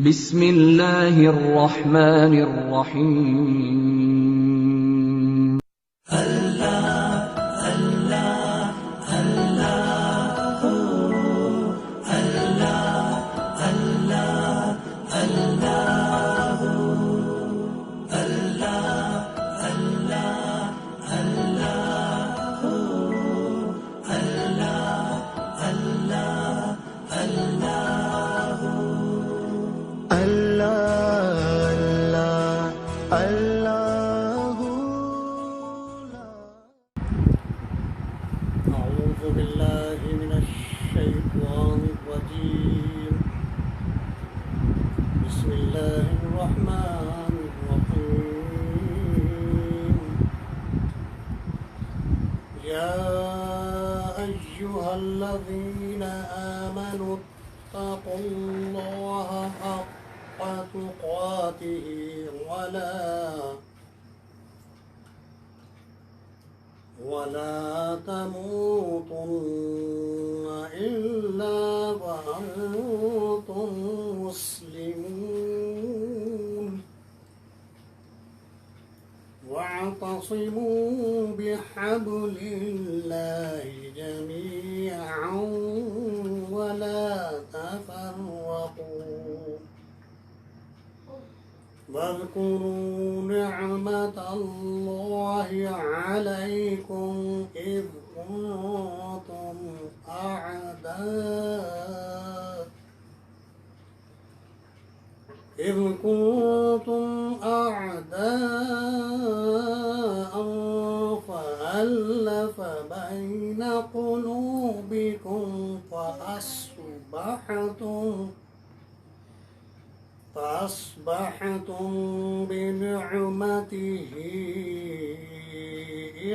بسم اللہ الرحمن الرحیم۔ أعوذ بالله من الشيطان الرجيم. بسم الله الرحمن الرحيم. يا أيها الذين آمنوا اتقوا الله حق تقاته ولا تموتن إلا وأنتم مسلمون. واعتصموا بحبل الله جميعا ولا تفرقوا. واذكروا نعمة الله عليكم إذ كنتم أعداء فألف بين قلوبكم فأصبحتم بنعمته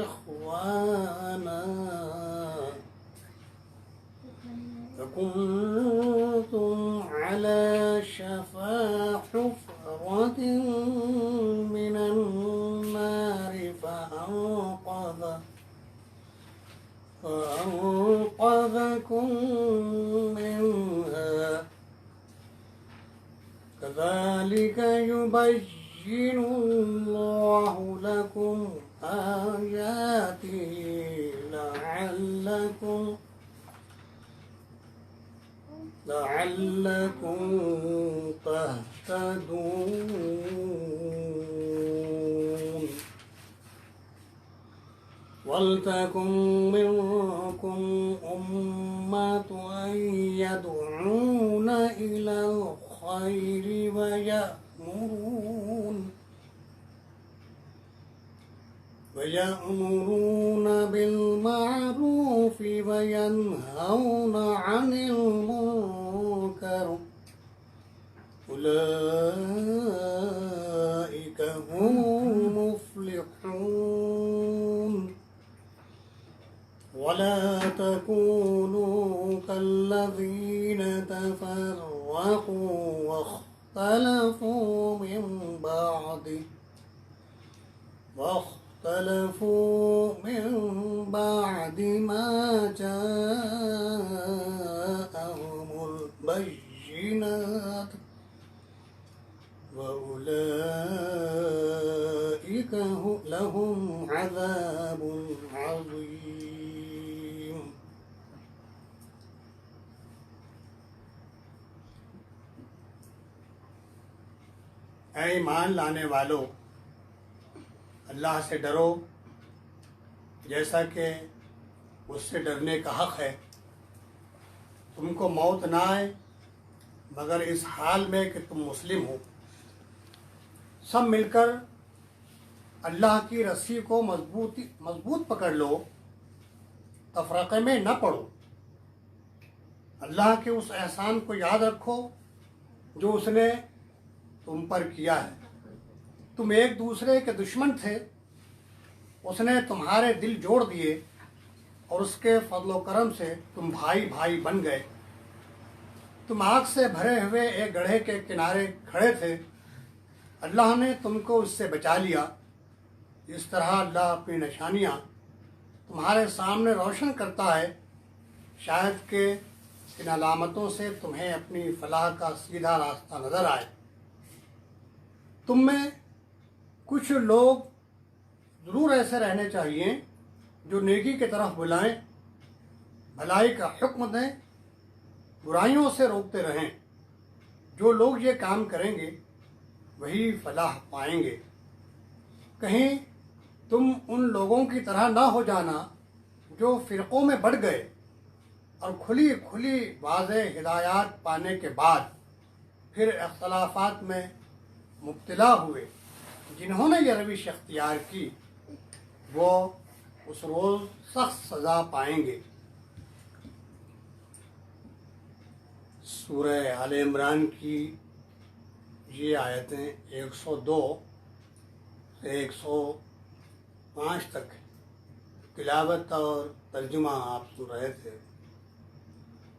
إخوانا فكنتم على شفا حفرة من النار فأنقذكم منها. كذلك يبين الله لكم آياته لعلكم تهتدون. ولتكن منكم أمة يدعون إلى الخير ويأمرون بالمعروف وينهون عن المنكر. أولئك هم المفلحون. ولا تكونوا كالذين تفرقوا واختلفوا من بعد ما جاءهم البينات وأولئك لهم عذاب عظيم. اے ایمان لانے والو، اللہ سے ڈرو جیسا کہ اس سے ڈرنے کا حق ہے. تم کو موت نہ آئے مگر اس حال میں کہ تم مسلم ہو. سب مل کر اللہ کی رسی کو مضبوط پکڑ لو، تفرقے میں نہ پڑو. اللہ کے اس احسان کو یاد رکھو جو اس نے تم پر کیا ہے. تم ایک دوسرے کے دشمن تھے، اس نے تمہارے دل جوڑ دیے اور اس کے فضل و کرم سے تم بھائی بھائی بن گئے. تم آگ سے بھرے ہوئے ایک گڑھے کے کنارے کھڑے تھے، اللہ نے تم کو اس سے بچا لیا. اس طرح اللہ اپنی نشانیاں تمہارے سامنے روشن کرتا ہے، شاید کہ ان علامتوں سے تمہیں اپنی فلاح کا سیدھا راستہ نظر آئے۔ تم میں کچھ لوگ ضرور ایسے رہنے چاہیے جو نیکی کی طرف بلائیں، بھلائی کا حکم دیں، برائیوں سے روکتے رہیں۔ جو لوگ یہ کام کریں گے وہی فلاح پائیں گے۔ کہیں تم ان لوگوں کی طرح نہ ہو جانا جو فرقوں میں بڑھ گئے اور کھلی کھلی واضح ہدایات پانے کے بعد پھر اختلافات میں مبتلا ہوئے۔ جنہوں نے یہ روش اختیار کی وہ اس روز سخت سزا پائیں گے۔ سورہ آل عمران کی یہ آیتیں 102 سے 105 تک تلاوت اور ترجمہ آپ سن رہے تھے۔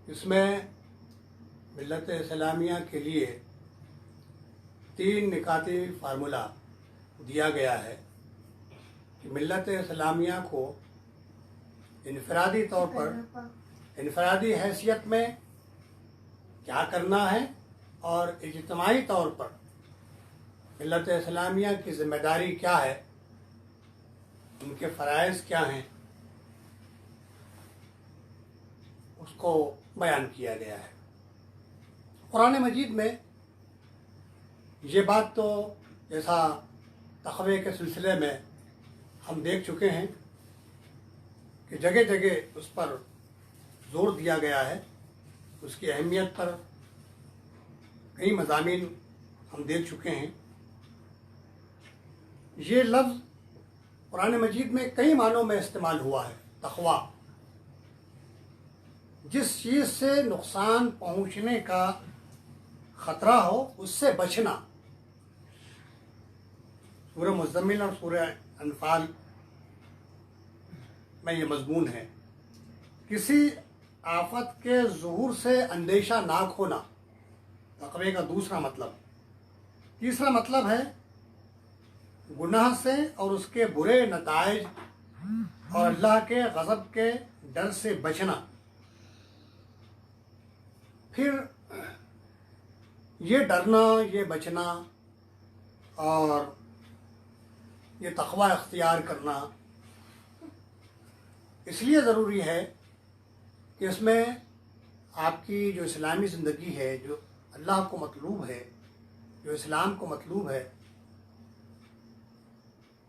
اس میں ملت اسلامیہ کے لیے 3 نکاتی فارمولہ دیا گیا ہے کہ ملت اسلامیہ کو انفرادی طور پر انفرادی حیثیت میں کیا کرنا ہے اور اجتماعی طور پر ملت اسلامیہ کی ذمہ داری کیا ہے، ان کے فرائض کیا ہیں، اس کو بیان کیا گیا ہے۔ قرآن مجید میں یہ بات تو جیسا تقوی کے سلسلے میں ہم دیکھ چکے ہیں کہ جگہ جگہ اس پر زور دیا گیا ہے، اس کی اہمیت پر کئی مضامین ہم دیکھ چکے ہیں۔ یہ لفظ قرآن مجید میں کئی معنوں میں استعمال ہوا ہے۔ تقوی، جس چیز سے نقصان پہنچنے کا خطرہ ہو اس سے بچنا۔ سورہ مزمل اور سورہ انفال میں یہ مضمون ہے۔ کسی آفت کے ظہور سے اندیشہ ناک ہونا، تقوی کا دوسرا مطلب۔ تیسرا مطلب ہے گناہ سے اور اس کے برے نتائج اور اللہ کے غضب کے ڈر سے بچنا۔ پھر یہ ڈرنا، یہ بچنا اور یہ تقوی اختیار کرنا اس لیے ضروری ہے کہ اس میں آپ کی جو اسلامی زندگی ہے، جو اللہ کو مطلوب ہے، جو اسلام کو مطلوب ہے،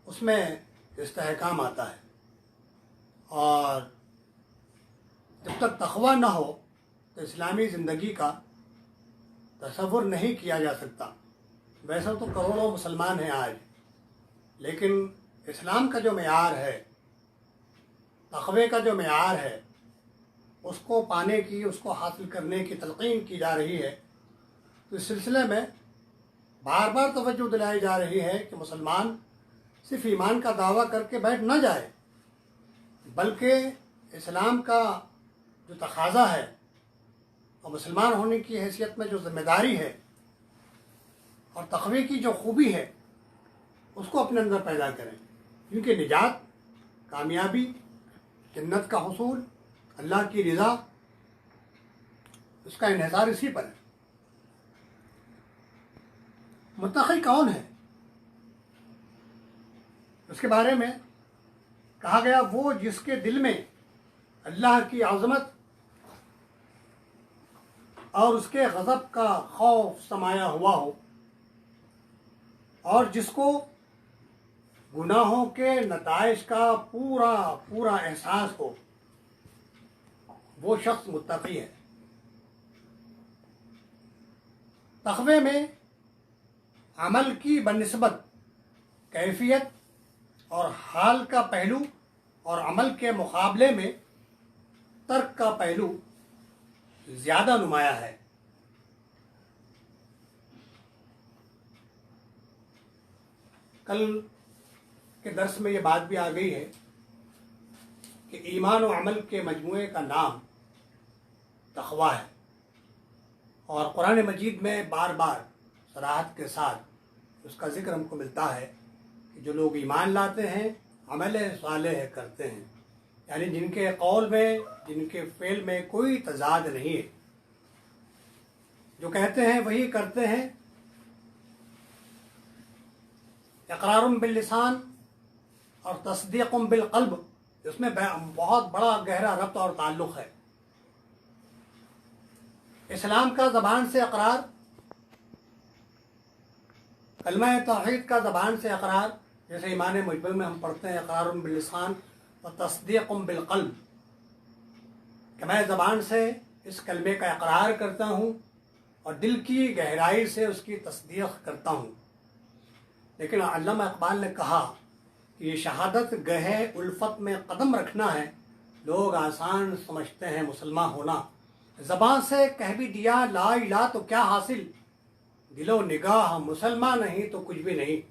اس میں استحکام آتا ہے۔ اور جب تک تقوی نہ ہو تو اسلامی زندگی کا تصور نہیں کیا جا سکتا۔ ویسے تو کروڑوں مسلمان ہیں آج، لیکن اسلام کا جو معیار ہے، تقوی کا جو معیار ہے، اس کو پانے کی، اس کو حاصل کرنے کی تلقین کی جا رہی ہے۔ تو اس سلسلے میں بار بار توجہ دلائی جا رہی ہے کہ مسلمان صرف ایمان کا دعویٰ کر کے بیٹھ نہ جائے، بلکہ اسلام کا جو تقاضا ہے اور مسلمان ہونے کی حیثیت میں جو ذمہ داری ہے اور تقوی کی جو خوبی ہے اس کو اپنے اندر پیدا کریں، کیونکہ نجات، کامیابی، جنت کا حصول، اللہ کی رضا، اس کا انحصار اسی پر ہے۔ متقی کون ہے؟ اس کے بارے میں کہا گیا وہ جس کے دل میں اللہ کی عظمت اور اس کے غضب کا خوف سمایا ہوا ہو، اور جس کو گناہوں کے نتائج کا پورا پورا احساس ہو، وہ شخص متقی ہے۔ تقوی میں عمل کی بنسبت کیفیت اور حال کا پہلو اور عمل کے مقابلے میں ترک کا پہلو زیادہ نمایاں ہے۔ کل کے درس میں یہ بات بھی آ گئی ہے کہ ایمان و عمل کے مجموعے کا نام تقوی ہے، اور قرآن مجید میں بار بار صراحت کے ساتھ اس کا ذکر ہم کو ملتا ہے کہ جو لوگ ایمان لاتے ہیں، عمل صالح کرتے ہیں، یعنی جن کے قول میں، جن کے فعل میں کوئی تضاد نہیں ہے، جو کہتے ہیں وہی کرتے ہیں. اقرار باللسان اور تصدیق بالقلب، اس میں بہت بڑا گہرا ربط اور تعلق ہے. اسلام کا زبان سے اقرار، کلمہ توحید کا زبان سے اقرار، جیسے ایمان مجمل میں ہم پڑھتے ہیں اقرار باللسان و تصدیق بالقلب، کہ میں زبان سے اس کلمے کا اقرار کرتا ہوں اور دل کی گہرائی سے اس کی تصدیق کرتا ہوں. لیکن علامہ اقبال نے کہا کہ یہ شہادت گہے الفت میں قدم رکھنا ہے. لوگ آسان سمجھتے ہیں مسلمان ہونا، زبان سے کہہ بھی دیا لا الہ تو کیا حاصل، دل و نگاہ مسلمان نہیں تو کچھ بھی نہیں.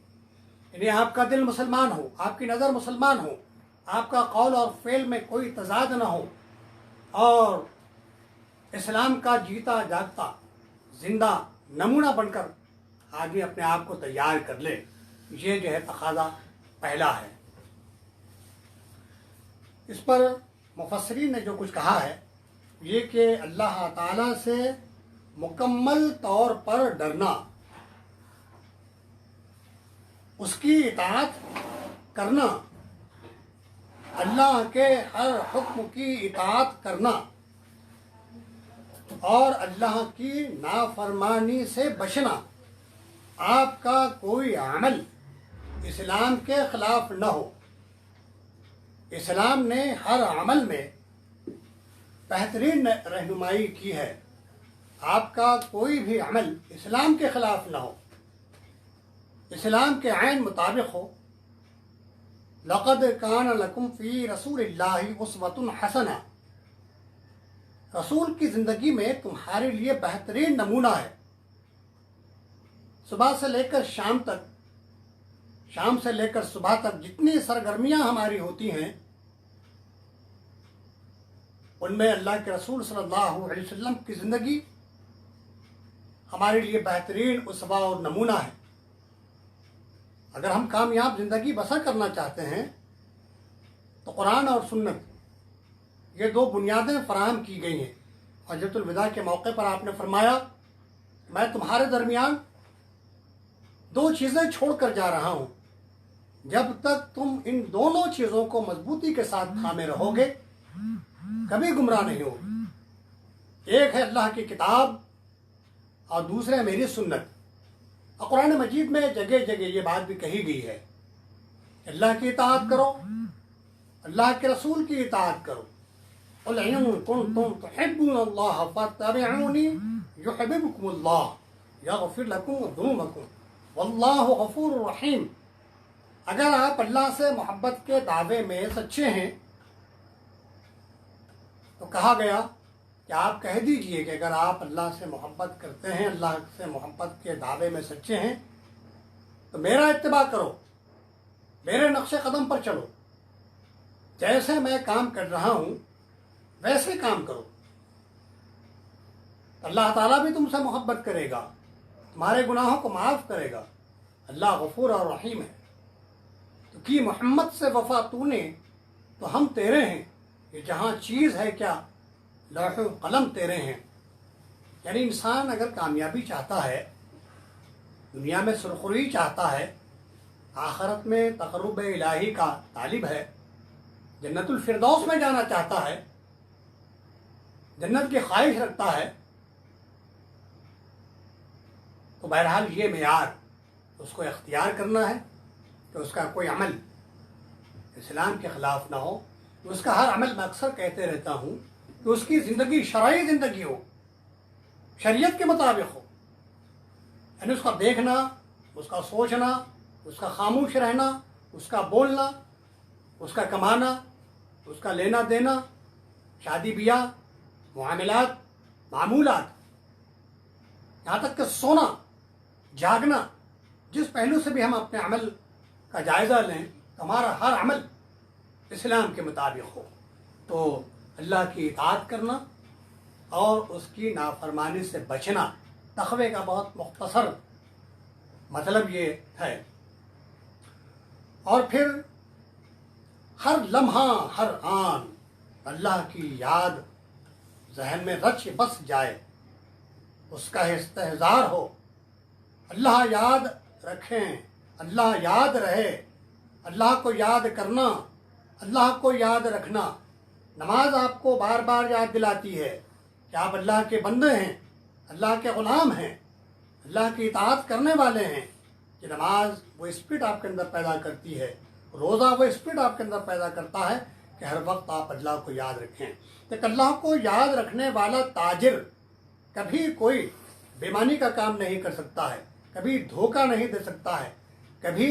یعنی آپ کا دل مسلمان ہو، آپ کی نظر مسلمان ہو، آپ کا قول اور فعل میں کوئی تضاد نہ ہو، اور اسلام کا جیتا جاگتا زندہ نمونہ بن کر آدمی اپنے آپ کو تیار کر لے. یہ جو ہے تقاضا پہلا ہے. اس پر مفسرین نے جو کچھ کہا ہے یہ کہ اللہ تعالیٰ سے مکمل طور پر ڈرنا، اس کی اطاعت کرنا، اللہ کے ہر حکم کی اطاعت کرنا اور اللہ کی نافرمانی سے بچنا. آپ کا کوئی عمل اسلام کے خلاف نہ ہو. اسلام نے ہر عمل میں بہترین رہنمائی کی ہے. آپ کا کوئی بھی عمل اسلام کے خلاف نہ ہو، اسلام کے عین مطابق ہو. لقد کان لکم فی رسول اللہ اسوۃ حسنہ، رسول کی زندگی میں تمہارے لیے بہترین نمونہ ہے. صبح سے لے کر شام تک، شام سے لے کر صبح تک جتنی سرگرمیاں ہماری ہوتی ہیں ان میں اللہ کے رسول صلی اللہ علیہ وسلم کی زندگی ہمارے لیے بہترین اسوہ اور نمونہ ہے. اگر ہم کامیاب زندگی بسر کرنا چاہتے ہیں تو قرآن اور سنت یہ دو بنیادیں فراہم کی گئی ہیں. حجۃ الوداع کے موقع پر آپ نے فرمایا میں تمہارے درمیان دو چیزیں چھوڑ کر جا رہا ہوں، جب تک تم ان دونوں چیزوں کو مضبوطی کے ساتھ تھامے رہو گے کبھی گمراہ نہیں ہوگی. ایک ہے اللہ کی کتاب اور دوسرے ہے میری سنت. اور قرآن مجید میں جگہ جگہ یہ بات بھی کہی گئی ہے اللہ کی اطاعت کرو، اللہ کے رسول کی اطاعت کرو. قل ان کنتم تحبون اللہ فاتبعونی یحببکم اللہ یغفر لکم ذنوبکم واللہ غفور رحیم. اگر آپ اللہ سے محبت کے دعوے میں سچے ہیں تو کہا گیا کہ آپ کہہ دیجئے کہ اگر آپ اللہ سے محبت کرتے ہیں، اللہ سے محبت کے دعوے میں سچے ہیں تو میرا اتباع کرو، میرے نقش قدم پر چلو، جیسے میں کام کر رہا ہوں ویسے کام کرو. اللہ تعالیٰ بھی تم سے محبت کرے گا، تمہارے گناہوں کو معاف کرے گا. اللہ غفور اور رحیم ہے. تو کی محمد سے وفا تو نے تو ہم تیرے ہیں. یہ جہاں چیز ہے کیا لوح و قلم تیرے ہیں. یعنی انسان اگر کامیابی چاہتا ہے، دنیا میں سرخروئی چاہتا ہے، آخرت میں تقرب الہی کا طالب ہے، جنت الفردوس میں جانا چاہتا ہے، جنت کی خواہش رکھتا ہے، تو بہرحال یہ معیار اس کو اختیار کرنا ہے کہ اس کا کوئی عمل اسلام کے خلاف نہ ہو. اس کا ہر عمل میں اکثر کہتے رہتا ہوں کہ اس کی زندگی شرعی زندگی ہو، شریعت کے مطابق ہو. یعنی اس کا دیکھنا، اس کا سوچنا، اس کا خاموش رہنا، اس کا بولنا، اس کا کمانا، اس کا لینا دینا، شادی بیاہ، معاملات، معمولات، یہاں تک کہ سونا، جاگنا، جس پہلو سے بھی ہم اپنے عمل کا جائزہ لیں ہمارا ہر عمل اسلام کے مطابق ہو. تو اللہ کی اطاعت کرنا اور اس کی نافرمانی سے بچنا، تقوی کا بہت مختصر مطلب یہ ہے. اور پھر ہر لمحہ ہر آن اللہ کی یاد ذہن میں رچ بس جائے اس کا استحضار ہو. اللہ یاد رکھیں، اللہ یاد رہے، اللہ کو یاد کرنا، اللہ کو یاد رکھنا. نماز آپ کو بار بار یاد دلاتی ہے کہ آپ اللہ کے بندے ہیں، اللہ کے غلام ہیں، اللہ کی اطاعت کرنے والے ہیں. کہ نماز وہ اسپرٹ آپ کے اندر پیدا کرتی ہے، روزہ وہ اسپرٹ آپ کے اندر پیدا کرتا ہے کہ ہر وقت آپ اللہ کو یاد رکھیں. کہ اللہ کو یاد رکھنے والا تاجر کبھی کوئی بےمانی کا کام نہیں کر سکتا ہے، کبھی دھوکہ نہیں دے سکتا ہے، کبھی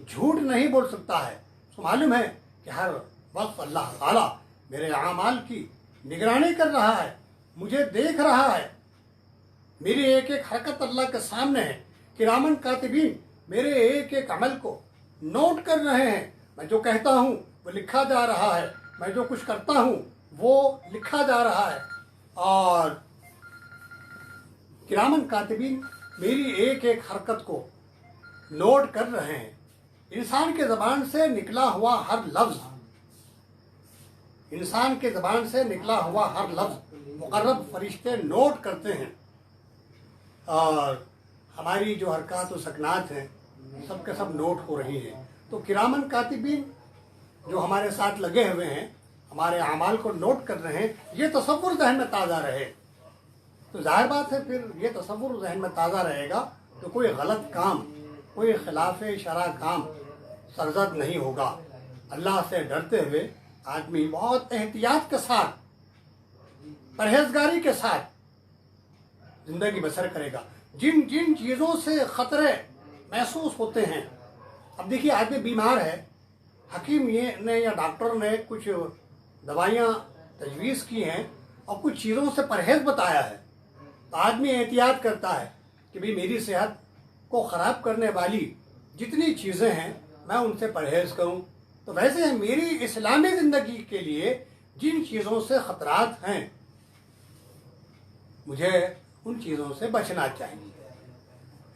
جھوٹ نہیں بول سکتا ہے. تو معلوم ہے کہ ہر وقت اللہ تعالیٰ میرے اعمال کی نگرانی کر رہا ہے، مجھے دیکھ رہا ہے، میری ایک ایک حرکت اللہ کے سامنے ہے. کرامن کاتبین میرے ایک ایک عمل کو نوٹ کر رہے ہیں. میں جو کہتا ہوں وہ لکھا جا رہا ہے، میں جو کچھ کرتا ہوں وہ لکھا جا رہا ہے. اور کرامن کاتبین میری ایک ایک حرکت کو نوٹ کر رہے ہیں. انسان کے زبان سے نکلا ہوا ہر لفظ، انسان کے زبان سے نکلا ہوا ہر لفظ مقرب فرشتے نوٹ کرتے ہیں. اور ہماری جو حرکات و سکنات ہیں سب کے سب نوٹ ہو رہی ہیں. تو کرامن کاتبین جو ہمارے ساتھ لگے ہوئے ہیں، ہمارے اعمال کو نوٹ کر رہے ہیں. یہ تصور ذہن میں تازہ رہے تو ظاہر بات ہے پھر یہ تصور ذہن میں تازہ رہے گا تو کوئی غلط کام، کوئی خلاف شرع کام سرزد نہیں ہوگا. اللہ سے ڈرتے ہوئے آدمی بہت احتیاط کے ساتھ، پرہیزگاری کے ساتھ زندگی بسر کرے گا. جن جن چیزوں سے خطرے محسوس ہوتے ہیں، اب دیکھیے آدمی بیمار ہے، حکیم نے یا ڈاکٹر نے کچھ دوائیاں تجویز کی ہیں اور کچھ چیزوں سے پرہیز بتایا ہے، تو آدمی احتیاط کرتا ہے کہ بھی میری صحت کو خراب کرنے والی جتنی چیزیں ہیں میں ان سے پرہیز کروں. تو ویسے میری اسلامی زندگی کے لیے جن چیزوں سے خطرات ہیں مجھے ان چیزوں سے بچنا چاہیے.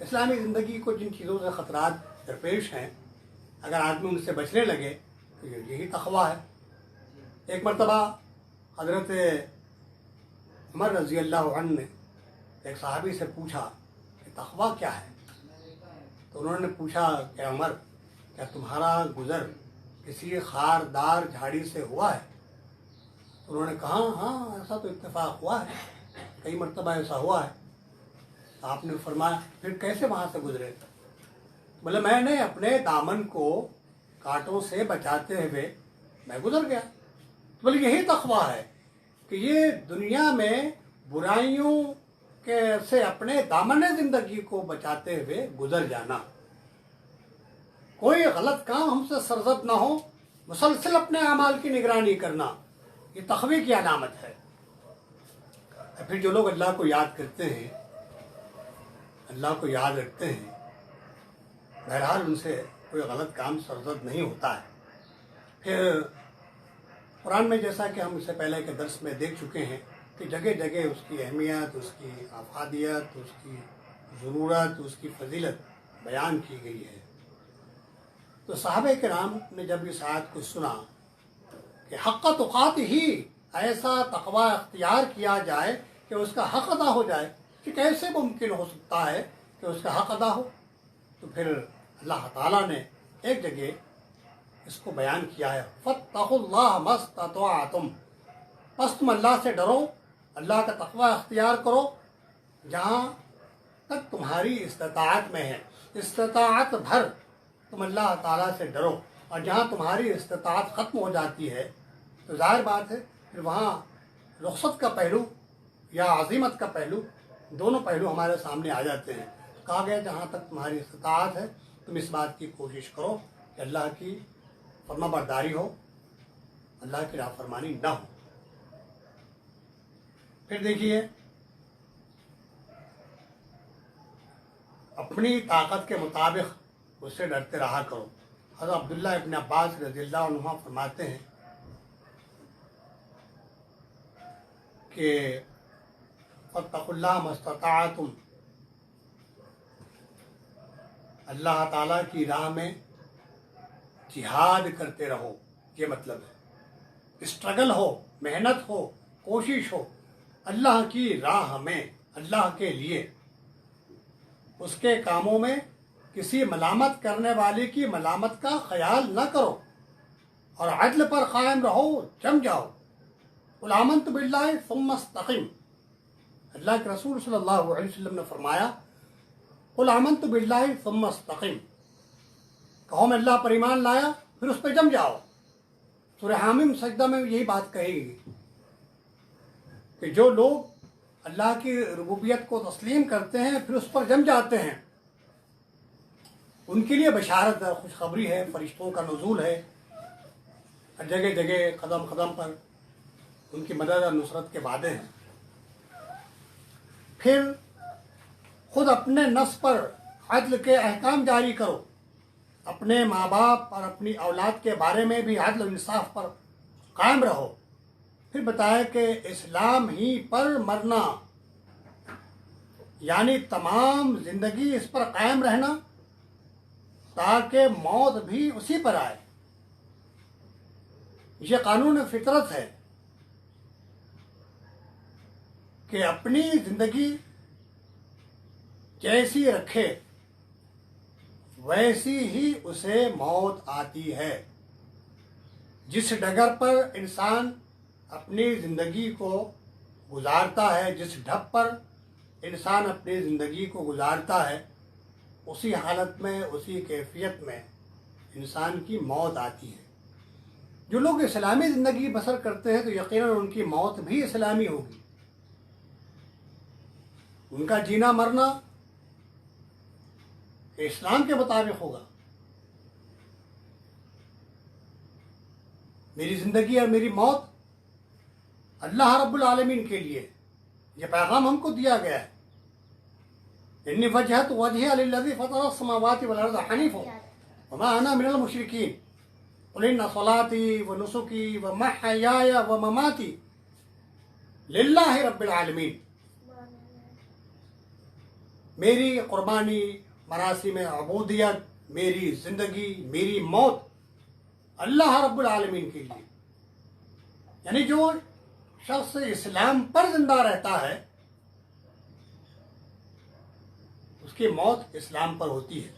اسلامی زندگی کو جن چیزوں سے خطرات درپیش ہیں اگر آدمی ان سے بچنے لگے تو یہی تقویٰ ہے. ایک مرتبہ حضرت عمر رضی اللہ عنہ نے ایک صحابی سے پوچھا کہ تقویٰ کیا ہے؟ تو انہوں نے پوچھا کہ عمر کیا تمہارا گزر کسی خاردار جھاڑی سے ہوا ہے؟ تو انہوں نے کہا ہاں ایسا تو اتفاق ہوا ہے، کئی مرتبہ ایسا ہوا ہے. آپ نے فرمایا پھر کیسے وہاں سے گزرے؟ بولے میں نے اپنے دامن کو کانٹوں سے بچاتے ہوئے میں گزر گیا. بولے یہی تقویٰ ہے کہ یہ دنیا میں برائیوں سے اپنے دامن زندگی کو بچاتے ہوئے گزر جانا، کوئی غلط کام ہم سے سرزد نہ ہو، مسلسل اپنے اعمال کی نگرانی کرنا، یہ تقوی کی علامت ہے. پھر جو لوگ اللہ کو یاد کرتے ہیں، اللہ کو یاد رکھتے ہیں، بہرحال ان سے کوئی غلط کام سرزد نہیں ہوتا ہے. پھر قرآن میں جیسا کہ ہم اس سے پہلے کے درس میں دیکھ چکے ہیں کہ جگہ جگہ اس کی اہمیت، اس کی افادیت، اس کی ضرورت، اس کی فضیلت بیان کی گئی ہے. تو صحابہ کرام نے جب اس آیت کو سنا کہ حق تقات ہی ایسا تقویٰ اختیار کیا جائے کہ اس کا حق ادا ہو جائے، کہ کیسے ممکن ہو سکتا ہے کہ اس کا حق ادا ہو؟ تو پھر اللہ تعالیٰ نے ایک جگہ اس کو بیان کیا ہے، فاتقوا اللہ ما استطعتم، بس تم اللہ سے ڈرو، اللہ کا تقویٰ اختیار کرو جہاں تک تمہاری استطاعت میں ہے. استطاعت بھر تم اللہ تعالیٰ سے ڈرو، اور جہاں تمہاری استطاعت ختم ہو جاتی ہے تو ظاہر بات ہے پھر وہاں رخصت کا پہلو یا عزیمت کا پہلو، دونوں پہلو ہمارے سامنے آ جاتے ہیں. کہا گیا جہاں تک تمہاری استطاعت ہے تم اس بات کی کوشش کرو کہ اللہ کی فرما برداری ہو، اللہ کی نافرمانی نہ ہو. پھر دیکھیے اپنی طاقت کے مطابق اس سے ڈرتے رہا کرو. حضرت عبداللہ ابن عباس رضی اللہ عنہ فرماتے ہیں کہ فاتقوا اللہ ما استطعتم، اللہ تعالیٰ کی راہ میں جہاد کرتے رہو. یہ مطلب ہے اسٹرگل ہو، محنت ہو، کوشش ہو، اللہ کی راہ میں اللہ کے لیے اس کے کاموں میں کسی ملامت کرنے والے کی ملامت کا خیال نہ کرو اور عدل پر قائم رہو، جم جاؤ۔ قل آمنت باللہ ثم استقم، اللہ کے رسول صلی اللہ علیہ وسلم نے فرمایا قل آمنت باللہ ثم استقم، کہو میں اللہ پر ایمان لایا پھر اس پہ جم جاؤ۔ سورہ حامیم سجدہ میں یہی بات کہی گئی کہ جو لوگ اللہ کی ربوبیت کو تسلیم کرتے ہیں پھر اس پر جم جاتے ہیں، ان کے لیے بشارت ہے، خوشخبری ہے، فرشتوں کا نزول ہے، جگہ جگہ قدم قدم پر ان کی مدد اور نصرت کے وعدے ہیں۔ پھر خود اپنے نفس پر عدل کے احکام جاری کرو، اپنے ماں باپ اور اپنی اولاد کے بارے میں بھی عدل و انصاف پر قائم رہو۔ پھر بتایا کہ اسلام ہی پر مرنا، یعنی تمام زندگی اس پر قائم رہنا تاکہ موت بھی اسی پر آئے۔ یہ قانون فطرت ہے کہ اپنی زندگی جیسی رکھے ویسی ہی اسے موت آتی ہے۔ جس ڈگر پر انسان اپنی زندگی کو گزارتا ہے، جس ڈھب پر انسان اپنی زندگی کو گزارتا ہے، اسی حالت میں، اسی کیفیت میں انسان کی موت آتی ہے۔ جو لوگ اسلامی زندگی بسر کرتے ہیں تو یقیناً ان کی موت بھی اسلامی ہوگی، ان کا جینا مرنا اسلام کے مطابق ہوگا۔ میری زندگی اور میری موت اللہ رب العالمین کے لیے، یہ پیغام ہم کو دیا گیا ہے۔ انی وجہت وجہی للذی فطر السماوات والارض حنیفا وما انا من المشرکین قل ان صلاتی ونسکی ومحیای ومماتی للہ رب العالمین، میری قربانی، مراسم عبودیت، میری زندگی، میری موت اللہ رب العالمین کے لیے۔ یعنی جو شخص اسلام پر زندہ رہتا ہے اس کی موت اسلام پر ہوتی ہے،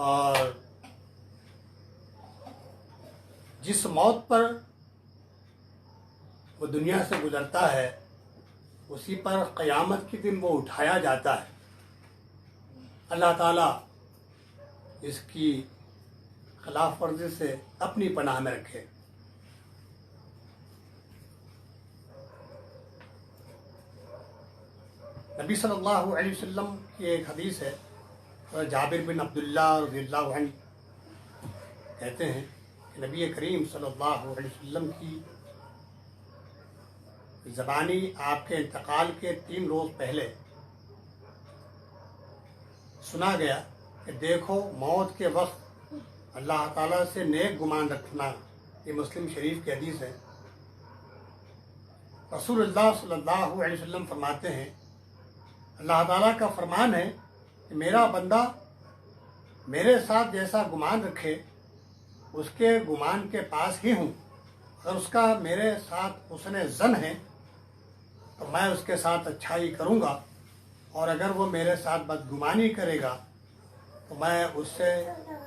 اور جس موت پر وہ دنیا سے گزرتا ہے اسی پر قیامت کے دن وہ اٹھایا جاتا ہے۔ اللہ تعالیٰ اس کی خلاف ورزی سے اپنی پناہ میں رکھے۔ نبی صلی اللہ علیہ وسلم کی ایک حدیث ہے، جابر بن عبداللہ رضی اللہ عنہ کہتے ہیں کہ نبی کریم صلی اللہ علیہ وسلم کی زبانی آپ کے انتقال کے 3 روز پہلے سنا گیا کہ دیکھو موت کے وقت اللہ تعالیٰ سے نیک گمان رکھنا۔ یہ مسلم شریف کی حدیث ہے۔ رسول اللہ صلی اللہ علیہ وسلم فرماتے ہیں اللہ تعالیٰ کا فرمان ہے کہ میرا بندہ میرے ساتھ جیسا گمان رکھے اس کے گمان کے پاس ہی ہوں۔ اگر اس کا میرے ساتھ حسن ظن ہے تو میں اس کے ساتھ اچھائی کروں گا، اور اگر وہ میرے ساتھ بدگمانی کرے گا تو میں اس سے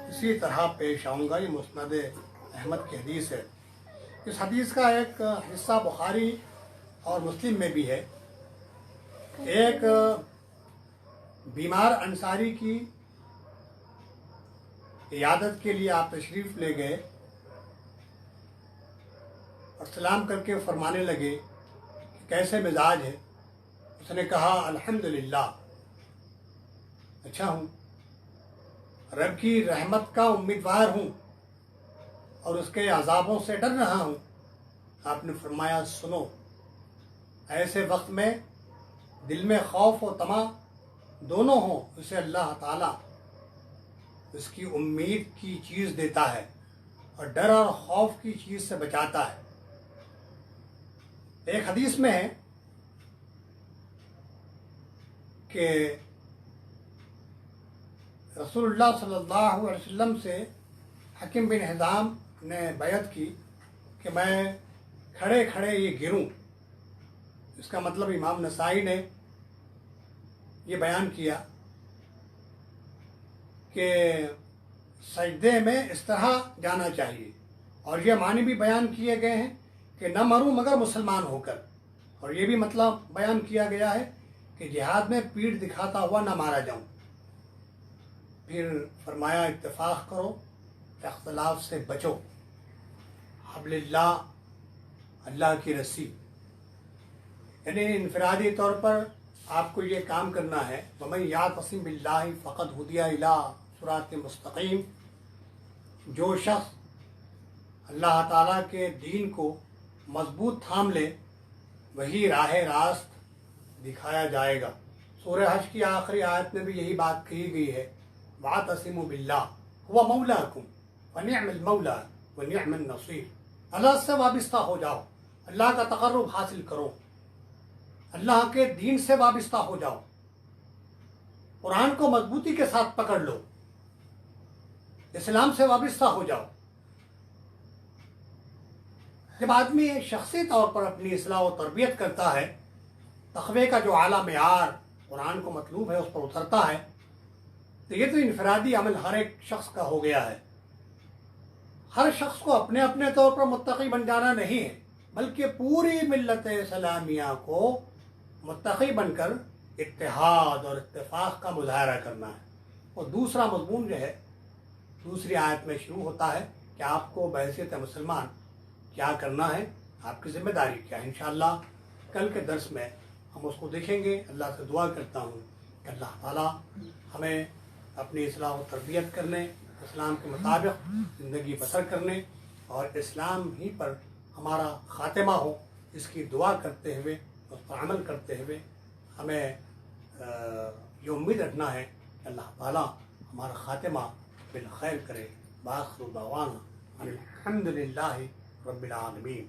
اسی طرح پیش آؤں گا۔ یہ مسند احمد کی حدیث ہے۔ اس حدیث کا ایک حصہ بخاری اور مسلم میں بھی ہے۔ ایک بیمار انصاری کی عیادت کے لیے آپ تشریف لے گئے اور سلام کر کے فرمانے لگے کہ کیسے مزاج ہے؟ اس نے کہا الحمدللہ، اچھا ہوں، رب کی رحمت کا امیدوار ہوں اور اس کے عذابوں سے ڈر رہا ہوں۔ آپ نے فرمایا سنو، ایسے وقت میں دل میں خوف و طمع دونوں ہوں، اسے اللہ تعالیٰ اس کی امید کی چیز دیتا ہے اور ڈر اور خوف کی چیز سے بچاتا ہے۔ ایک حدیث میں ہے کہ رسول اللہ صلی اللہ علیہ وسلم سے حکیم بن حزام نے بیعت کی کہ میں کھڑے کھڑے یہ گروں، اس کا مطلب امام نسائی نے یہ بیان کیا کہ سجدے میں اس طرح جانا چاہیے، اور یہ معنی بھی بیان کیے گئے ہیں کہ نہ مروں مگر مسلمان ہو کر، اور یہ بھی مطلب بیان کیا گیا ہے کہ جہاد میں پیٹھ دکھاتا ہوا نہ مارا جاؤں۔ پھر فرمایا اتفاق کرو، اختلاف سے بچو، حبل اللہ، اللہ کی رسی، یعنی انفرادی طور پر آپ کو یہ کام کرنا ہے۔ وَمَن يَعْتَصِم بِاللَّهِ فَقَدْ هُدِيَ إِلَىٰ صِرَاطٍ مستقیم، جو شخص اللہ تعالیٰ کے دین کو مضبوط تھام لے وہی راہ راست دکھایا جائے گا۔ سورہ حج کی آخری آیت میں بھی یہی بات کہی گئی ہے، وَاعْتَصِمُوا بِاللَّهِ هُوَ مَوْلَاكُمْ وَنِعْمَ الْمَوْلَىٰ وَنِعْمَ النَّصِيرُ، اللہ سے وابستہ ہو جاؤ، اللہ کا تقرب حاصل کرو، اللہ کے دین سے وابستہ ہو جاؤ، قرآن کو مضبوطی کے ساتھ پکڑ لو، اسلام سے وابستہ ہو جاؤ۔ جب آدمی شخصی طور پر اپنی اصلاح و تربیت کرتا ہے، تقوی کا جو اعلیٰ معیار قرآن کو مطلوب ہے اس پر اترتا ہے، تو یہ تو انفرادی عمل ہر ایک شخص کا ہو گیا ہے۔ ہر شخص کو اپنے اپنے طور پر متقی بن جانا نہیں ہے، بلکہ پوری ملت اسلامیہ کو متقی بن کر اتحاد اور اتفاق کا مظاہرہ کرنا ہے۔ اور دوسرا مضمون جو ہے دوسری آیت میں شروع ہوتا ہے کہ آپ کو بحیثیت مسلمان کیا کرنا ہے، آپ کی ذمہ داری کیا ہے۔ انشاءاللہ کل کے درس میں ہم اس کو دیکھیں گے۔ اللہ سے دعا کرتا ہوں کہ اللہ تعالیٰ ہمیں اپنی اصلاح و تربیت کرنے، اسلام کے مطابق زندگی بسر کرنے اور اسلام ہی پر ہمارا خاتمہ ہو، اس کی دعا کرتے ہوئے، اس پر عمل کرتے ہوئے ہمیں یہ امید رکھنا ہے کہ اللہ تعالیٰ ہمارا خاتمہ بالخیر کرے۔ بآخر دعوانا الحمد للہ رب العالمین۔